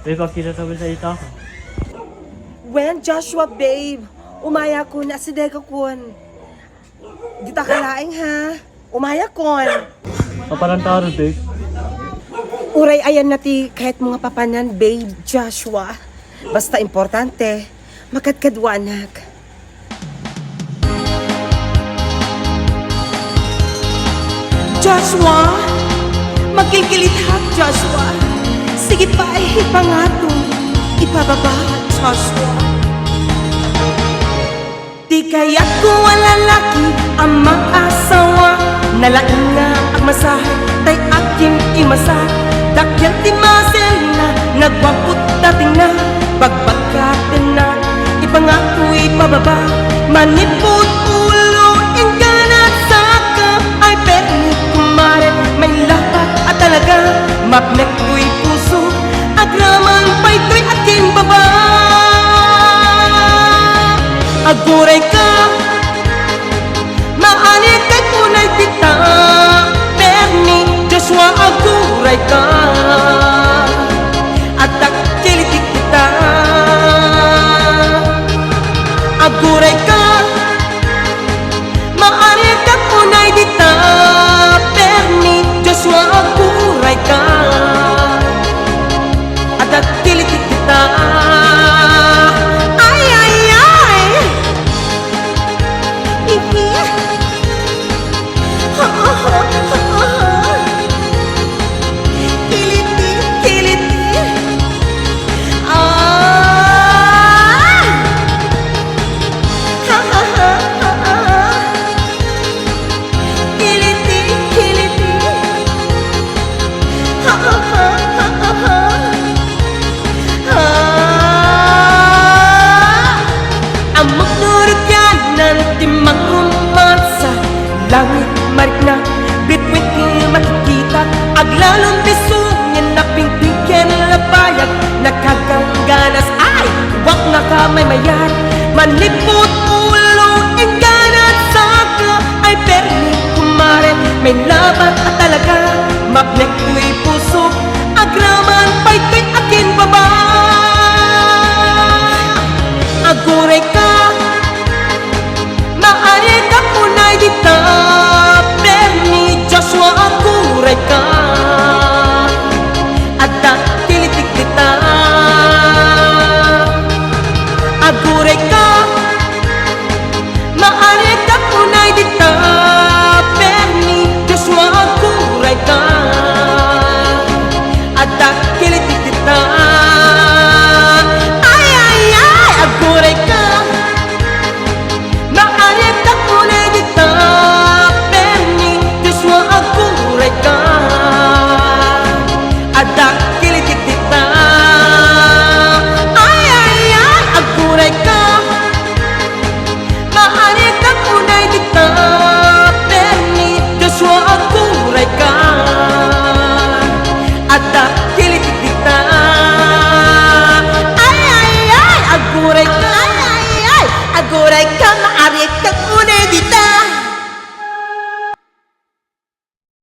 Babe, kita sa ita ko. When Joshua, babe, umaya ko na si Deka kun. Dita ka laing ha. Umaya kon. Paparantaro, babe. Uray ayan nati kahit mga papanan, babe, Joshua. Basta importante, makadkadwanak. Joshua, magkikilithak, Joshua. Sige pa, ipangato. Ipababa, Joshua. Di kaya't ko ang lalaki ang mag-asawa. Nalain nga ang masahe, tay aking imasahe. Dakyang timasin na, nagwapot dating na. Bagbagkatin na, ipangako ipababa. Manipot ulo, ingganat saka. Ay perni kumare, may lapat at talaga. Mapnek ko'y puso, agraman pa'y to'y aking baba. Aguray ka, maanik kay kunay tita. Perni, Joshua, aguray ka. At akilitik kita. Aguray ka, maanik kay kunay tita. Perni, Joshua, aguray ka. At akilitik kita. Langit marik na, bitwit niya makikita. Aglalong bisungin na pingpingken na bayag. Nakagangganas, ay, wak na kamay mayar. Manipot ulo, ingganat saka. Ay perni kumare, may laban at talaga. Mapnek ko'y